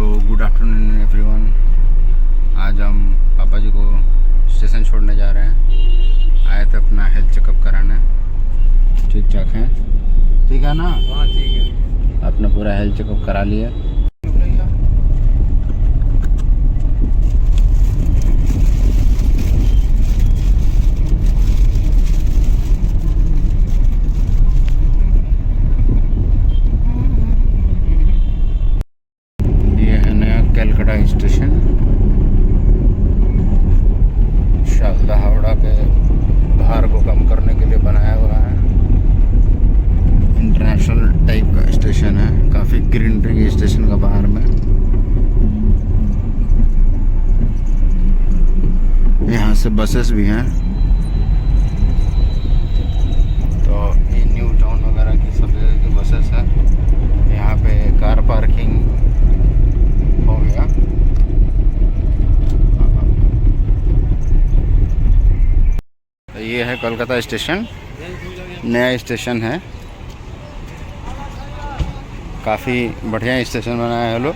So good afternoon everyone. आज हम पापा जी को स्टेशन छोड़ने जा रहे हैं। आए थे अपना हेल्थ चेकअप कराने। ठीक ठाक है, ठीक है ना? हाँ ठीक है। अपना पूरा हेल्थ चेकअप करा लिए। कलकत्ता स्टेशन शारदा हावड़ा के भार को कम करने के लिए बनाया हुआ है। इंटरनेशनल टाइप का स्टेशन है, काफ़ी ग्रीनरी स्टेशन का बाहर में। यहाँ से बसेस भी हैं, तो ये न्यू टाउन वगैरह की सब जगह की बसेस हैं। यहाँ पे कार पार्किंग हो गया। तो ये है कोलकाता स्टेशन, नया स्टेशन है। काफ़ी बढ़िया स्टेशन बनाया है लोग,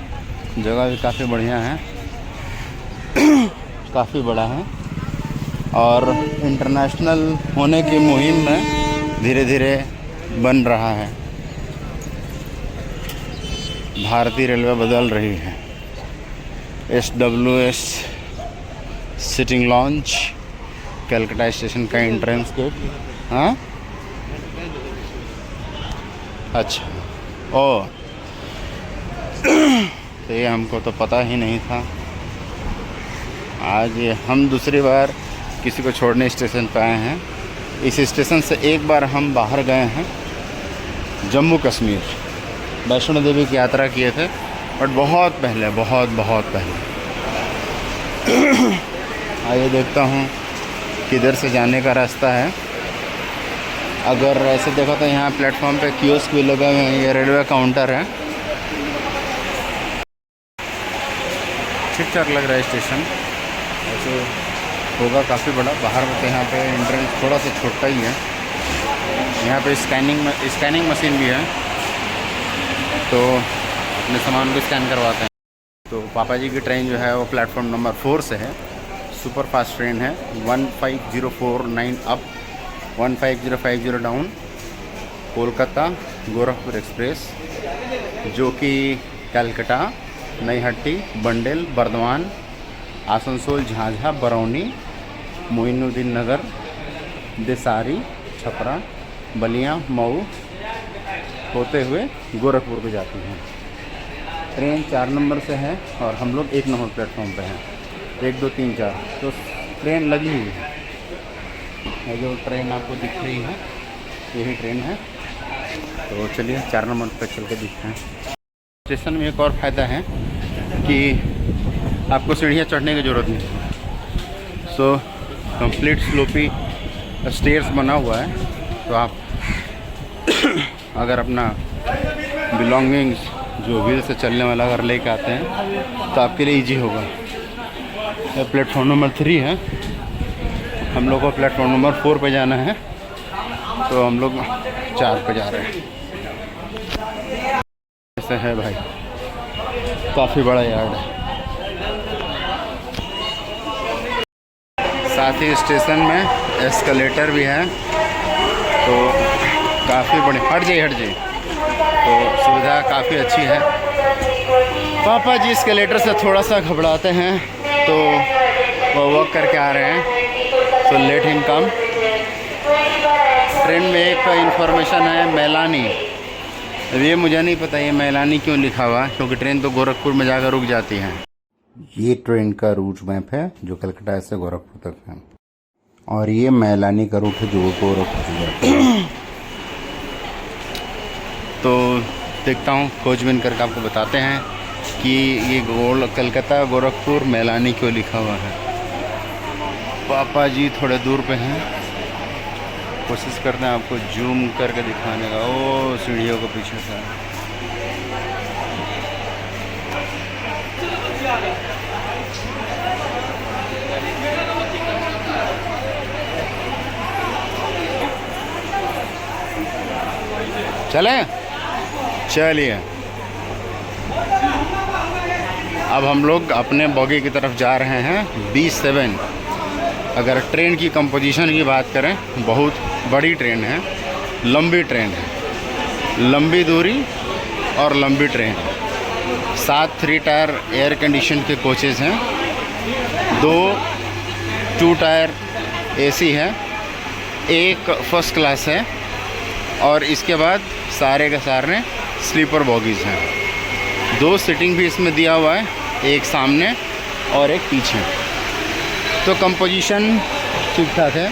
जगह भी काफ़ी बढ़िया है, काफ़ी बड़ा है और इंटरनेशनल होने की मुहिम में धीरे धीरे बन रहा है। भारतीय रेलवे बदल रही है। SWS sitting launch, Calcutta station का एंट्रेंस गेट। हाँ अच्छा, ओ तो ये हमको तो पता ही नहीं था। आज हम दूसरी बार किसी को छोड़ने स्टेशन पर आए हैं। इस स्टेशन से एक बार हम बाहर गए हैं, जम्मू कश्मीर, वैष्णो देवी की यात्रा किए थे, बट बहुत पहले, बहुत पहले। आइए देखता हूँ किधर से जाने का रास्ता है। अगर ऐसे देखो तो यहाँ प्लेटफॉर्म पे कियोस्क भी लगे हुए हैं। ये रेलवे काउंटर है। ठीक ठाक लग रहा है स्टेशन, ऐसे होगा काफ़ी बड़ा। बाहर में तो यहाँ पे एंट्रेंस थोड़ा सा छोटा ही है। यहाँ पे स्कैनिंग मशीन भी है, तो अपने सामान को स्कैन करवाते हैं। तो पापा जी की ट्रेन जो है वो प्लेटफॉर्म नंबर 4 से है। सुपर फास्ट ट्रेन है, 15049 up, 15050 down, Kolkata Gorakhpur express, जो कि कलकत्ता, नईहट्टी, बंडेल, बर्धमान, आसनसोल, झांझा, बरौनी, मोइनुद्दीन नगर, देसारी, छपरा, बलिया, मऊ होते हुए गोरखपुर को जाती हैं। ट्रेन 4 नंबर से है और हम लोग 1 नंबर प्लेटफॉर्म पे हैं। 1 2 3 4 तो ट्रेन लगी हुई है। ये जो ट्रेन आपको दिख रही है यही ट्रेन है। तो चलिए 4 नंबर पर चल के दिखते हैं। स्टेशन में एक और फ़ायदा है कि आपको सीढ़ियाँ चढ़ने की ज़रूरत नहीं है। सो कंप्लीट स्लोपी स्टेयर्स बना हुआ है, तो आप अगर अपना बिलोंगिंग्स जो व्हील से चलने वाला अगर लेके आते हैं तो आपके लिए इजी होगा। यह प्लेटफॉर्म नंबर 3 है। हम लोग को प्लेटफॉर्म नंबर 4 पे जाना है, तो हम लोग 4 पे जा रहे हैं। ऐसे है भाई, काफ़ी बड़ा यार्ड है। साथ ही स्टेशन में एस्केलेटर भी है, तो काफ़ी बढ़िया। हट जाइए, तो सुविधा काफ़ी अच्छी है। पापा जी एस्केलेटर से थोड़ा सा घबराते हैं, तो वो वॉक करके आ रहे हैं, तो लेट हिम कम। ट्रेन में एक इन्फॉर्मेशन है, मैलानी। अब ये मुझे नहीं पता ये मैलानी क्यों लिखा हुआ, क्योंकि ट्रेन तो गोरखपुर में जाकर रुक जाती है। ये ट्रेन का रूट मैप है जो कलकत्ता से गोरखपुर तक है, और ये मैलानी का रूट है जो गोरखपुर जाता है। तो देखता हूँ, खोजबीन करके आपको बताते हैं कि ये कलकत्ता गोरखपुर मैलानी क्यों लिखा हुआ है। पापा जी थोड़े दूर पे हैं, कोशिश करते हैं आपको जूम करके दिखाने का। ओ सीढ़ियों के पीछे से चलें, चलिए। अब हम लोग अपने बॉगी की तरफ जा रहे हैं B7। अगर ट्रेन की कंपोजिशन की बात करें, बहुत बड़ी ट्रेन है, लंबी ट्रेन है, लंबी दूरी और लंबी ट्रेन। 7 3 टायर एयर कंडीशन के कोचेज़ हैं, 2 2 टायर AC है, 1 फर्स्ट क्लास है और इसके बाद सारे के सारे स्लीपर बॉगीज़ हैं। 2 सीटिंग भी इसमें दिया हुआ है, एक सामने और एक पीछे। तो कंपोजिशन ठीक ठाक है।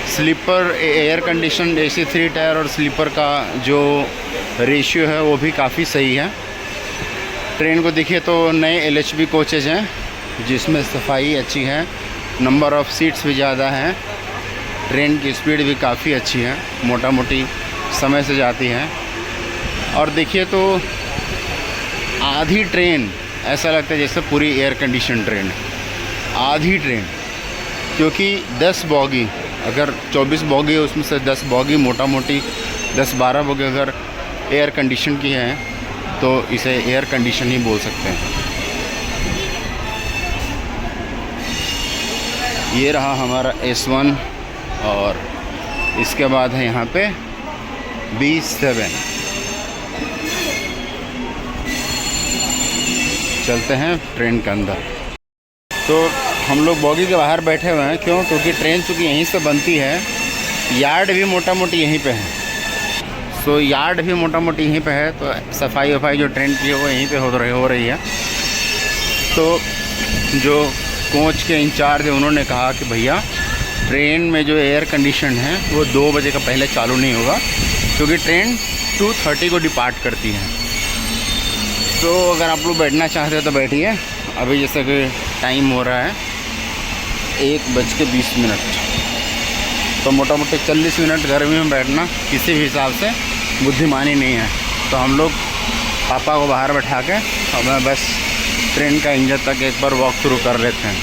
Sleeper air condition AC 3 tier और स्लीपर का जो रेशियो है वो भी काफ़ी सही है। ट्रेन को देखिए तो नए LHB कोचेज हैं जिसमें सफाई अच्छी है, नंबर ऑफ़ सीट्स भी ज़्यादा हैं, ट्रेन की स्पीड भी काफ़ी अच्छी है, मोटा मोटी समय से जाती है। और देखिए तो आधी ट्रेन ऐसा लगता है जैसे पूरी एयर कंडीशन ट्रेन है, आधी ट्रेन। क्योंकि 10 बॉगी, अगर 24 बॉगी है उसमें से 10 बॉगी मोटा मोटी 10-12 बॉगी अगर एयर कंडीशन की हैं तो इसे एयर कंडीशन ही बोल सकते हैं। ये रहा हमारा S1 और इसके बाद है यहाँ पे B7। चलते हैं ट्रेन के अंदर। तो हम लोग बॉगी के बाहर बैठे हुए हैं, क्यों? क्योंकि ट्रेन चूँकि यहीं से बनती है, यार्ड भी मोटा मोटी यहीं पे है। सो यार्ड भी मोटा मोटी यहीं पे है, तो सफाई वफाई जो ट्रेन की है वो यहीं पे हो रही है। तो जो कोच के इंचार्ज है उन्होंने कहा कि भैया ट्रेन में जो एयर कंडीशन है वो 2 बजे का पहले चालू नहीं होगा, क्योंकि ट्रेन 2:30 को डिपार्ट करती है। तो अगर आप लोग बैठना चाहते हो तो बैठिए। अभी जैसे कि टाइम हो रहा है 1:20। तो मोटा मोटी 40 मिनट गर्मी में बैठना किसी भी हिसाब से बुद्धिमानी नहीं है। तो हम लोग पापा को बाहर बैठा के और मैं बस ट्रेन का इंजन तक एक बार वॉक थ्रू कर लेते हैं।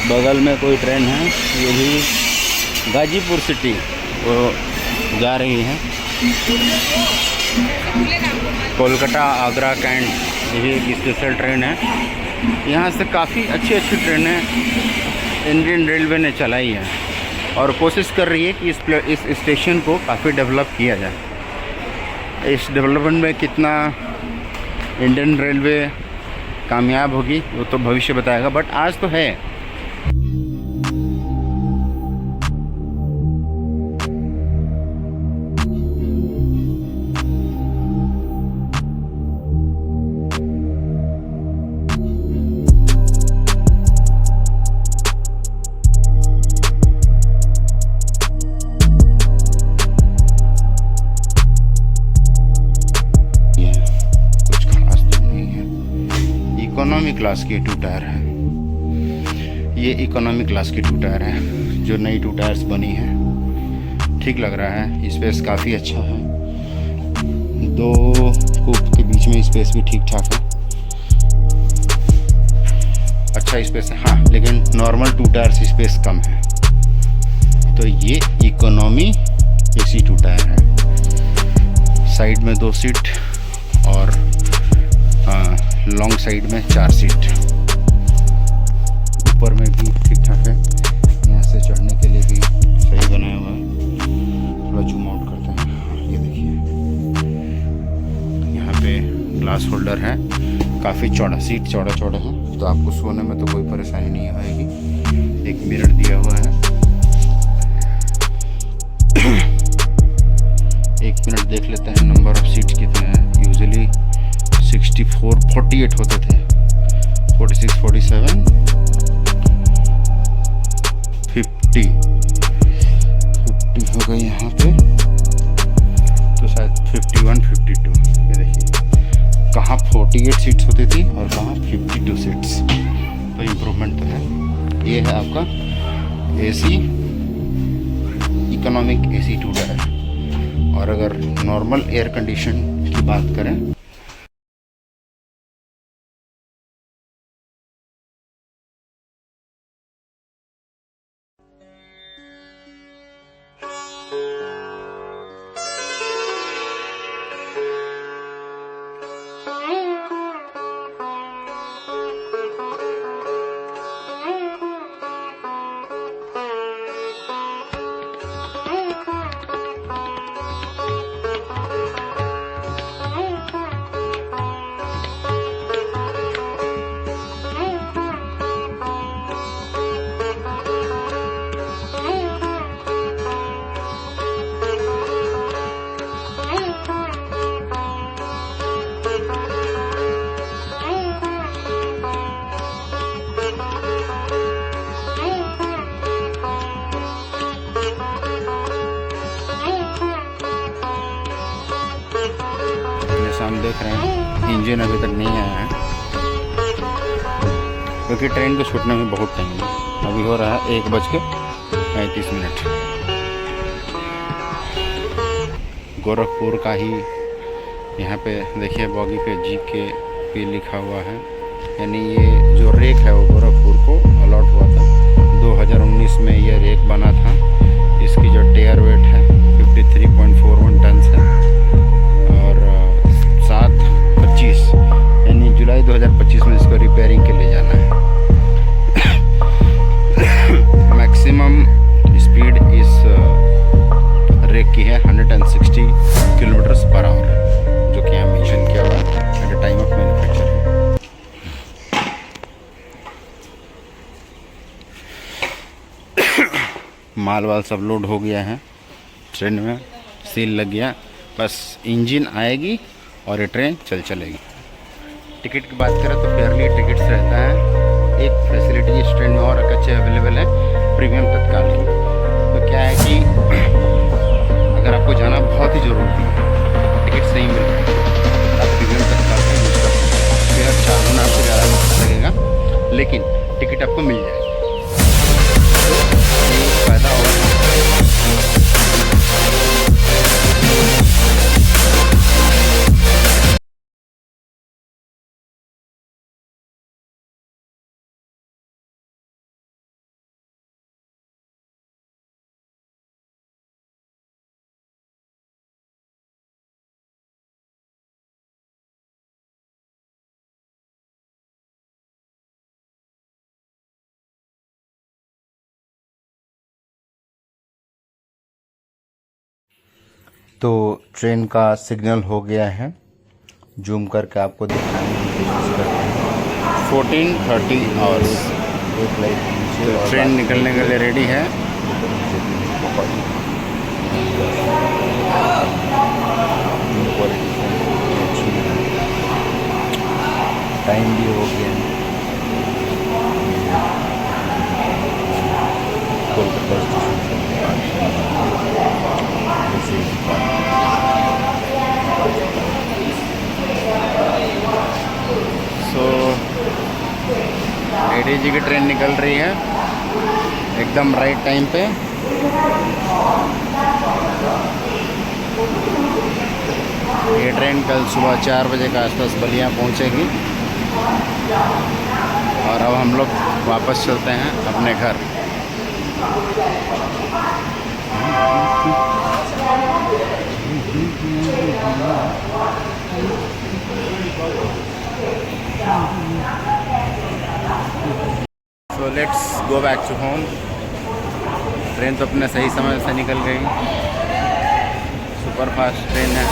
बगल में कोई ट्रेन है, ये भी गाजीपुर सिटी वो जा रही है। कोलकाता आगरा कैंट, ये एक स्पेशल ट्रेन है। यहाँ से काफ़ी अच्छी ट्रेनें इंडियन रेलवे ने चलाई है और कोशिश कर रही है कि इस स्टेशन को काफ़ी डेवलप किया जाए। इस डेवलपमेंट में कितना इंडियन रेलवे कामयाब होगी वो तो भविष्य बताएगा, बट आज तो है। इकोनॉमी क्लास की 2 टायर है, ये इकोनॉमी क्लास की 2 टायर है जो नई 2 टायर्स बनी है। ठीक लग रहा है, स्पेस काफ़ी अच्छा है, 2 कूप के बीच में स्पेस भी ठीक ठाक है, अच्छा स्पेस है। हाँ, लेकिन नॉर्मल 2 टायर्स स्पेस कम है। तो ये इकोनॉमी AC 2 टायर है। साइड में 2 सीट और लॉन्ग साइड में 4 सीट। ऊपर में भी ठीक ठाक है, यहाँ से चढ़ने के लिए भी सही बनाया हुआ है। थोड़ा जूम आउट करते हैं, ये देखिए यहाँ पे ग्लास होल्डर है, काफ़ी चौड़ा सीट, चौड़ा है, तो आपको सोने में तो कोई परेशानी नहीं आएगी। एक मिरर दिया हुआ है। 1 मिनट देख लेते हैं नंबर ऑफ सीट्स कितने हैं। यूजुअली 48 होते थे, 46 47 50 हो गई यहाँ पे, तो शायद 51 52। ये देखिए कहाँ 48 सीट्स होती थी और कहाँ 52 सीट्स। तो इम्प्रूवमेंट तो है। ये है आपका AC इकोनॉमिक AC 2 टायर। और अगर नॉर्मल एयर कंडीशन की बात करें जैसा हम देख रहे हैं इंजन अभी तक नहीं आया है, क्योंकि ट्रेन को छूटने में बहुत टाइम है। अभी हो रहा है 1:35। गोरखपुर का ही यहाँ पे देखिए बॉगी पे GKP लिखा हुआ है, यानी ये जो रेक है वो गोरखपुर को अलॉट हुआ था। 2019 में ये रेक बना था। इसकी जो टेयर वेट है 53.41 टन है और 7/25 यानी जुलाई 2025 में इसको रिपेयरिंग के लिए जाना है। मैक्सिमम स्पीड इस रेक की है 160 किलोमीटर्स पर आवर, जो कि यहाँ मेंशन किया हुआ है at the time of manufacturing. माल वाल सब लोड हो गया है, ट्रेन में सील लग गया, बस इंजन आएगी और ये ट्रेन चलेगी। टिकट की बात करें तो फेयरली टिकट्स रहता है। एक फैसिलिटी इस ट्रेन में और अच्छे अवेलेबल है, प्रीमियम तत्काल की। तो क्या है कि अगर आपको जाना बहुत ही ज़रूरी है, टिकट्स नहीं मिल रहे, आप प्रीमियम तत्काल का यूज़ कर सकते हैं। फेयर 4 गुना आपको ज़्यादा लगेगा, लेकिन टिकट आपको मिल जाएगी। ये फ़ायदा होगा। तो ट्रेन का सिग्नल हो गया है, जूम करके आपको दिखाने की कोशिश करते हैं। 14:30 आवर्स तो ट्रेन निकलने के लिए रेडी है। टाइम भी हो गया है। कोलकाता सो ADG की ट्रेन निकल रही है एकदम राइट टाइम पे। ये ट्रेन कल सुबह 4 बजे के आसपास बलिया पहुंचेगी और अब हम लोग वापस चलते हैं अपने घर। So let's go back to home। Train तो अपने सही समय से निकल गई, सुपर फास्ट ट्रेन है।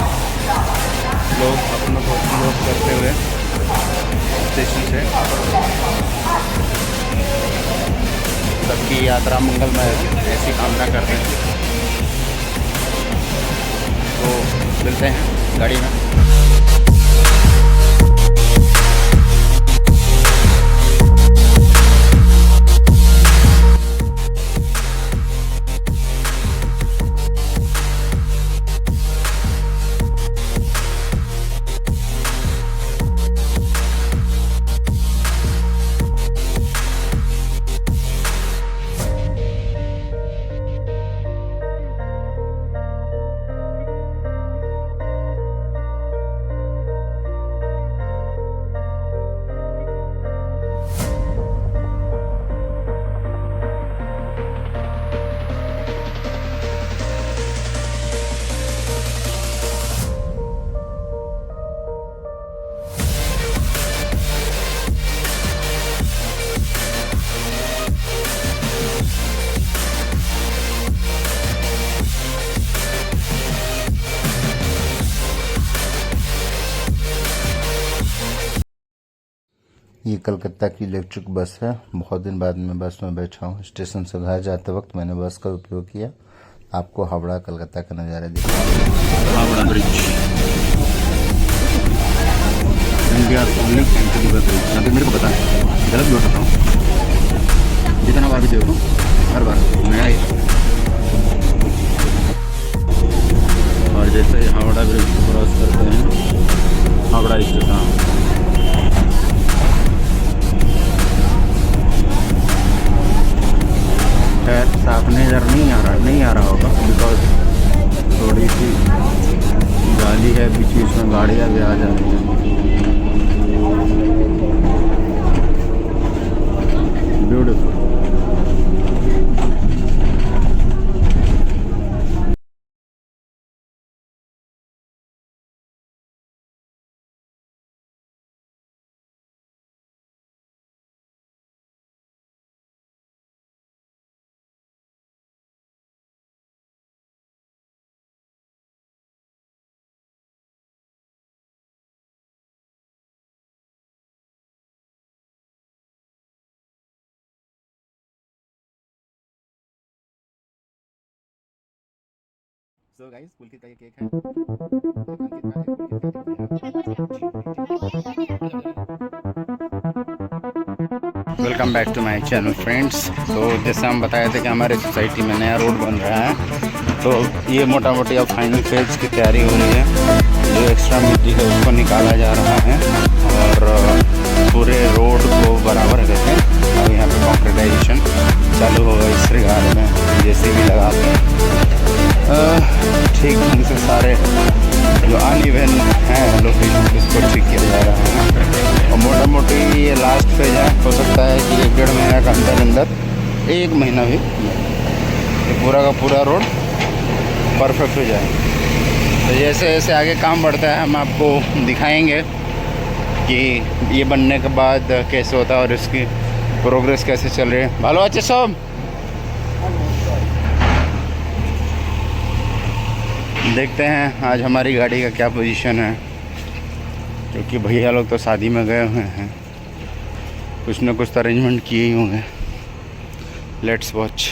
लोग अपनों को लोड करते हुए स्टेशन से। सबकी यात्रा मंगलमय ऐसी कामना करते हैं। तो मिलते हैं गाड़ी में। ये कलकत्ता की इलेक्ट्रिक बस है। बहुत दिन बाद मैं बस में बैठा हूँ। स्टेशन से घर जाते वक्त मैंने बस का उपयोग किया। आपको हावड़ा कलकत्ता का नज़ारा दिखा। Howrah bridge, India only cantilever bridge. यहाँ पे मेरे को पता है, गलत बोल सकता हूँ। जितना बार भी देखो हर बार नया ही। और जैसे ही हावड़ा ब्रिज क्रॉस करते हैं बड़ा स्टेशन। खैर साफ नज़र नहीं आ रहा होगा बिकॉज थोड़ी सी गाली है, बीच बीच में गाड़ियाँ भी आ जा रही हैं। ब्यूटीफुल। सो गाइस, पुलकित का ये केक है। Welcome back to my channel friends. तो जैसे हम बताए थे कि हमारे सोसाइटी में नया रोड बन रहा है, तो ये मोटा मोटी अब फाइनल फेज की तैयारी हो रही है। जो एक्स्ट्रा मिट्टी है उसको निकाला जा रहा है और पूरे रोड को बराबर करके अब यहाँ पे कॉन्क्रीटाइजेशन चालू होगा। इस रिगार्ड में जैसे भी लगा के ठीक ढंग से सारे जो अनइवन हैं लोकेशन उसको ठीक किया जा रहा है। और मोटा मोटी ये लास्ट फेज है। हो सकता है कि 1-1.5 महीना के अंदर 1 महीना भी ये पूरा का पूरा रोड परफेक्ट हो जाए। तो जैसे जैसे आगे काम बढ़ता है हम आपको दिखाएंगे कि ये बनने के बाद कैसे होता है और इसकी प्रोग्रेस कैसे चल रही है। भालो अच्छे सब देखते हैं आज हमारी गाड़ी का क्या पोजीशन है, क्योंकि भैया लोग तो शादी में गए हुए हैं, कुछ ना कुछ तो अरेंजमेंट किए ही होंगे। Let's watch.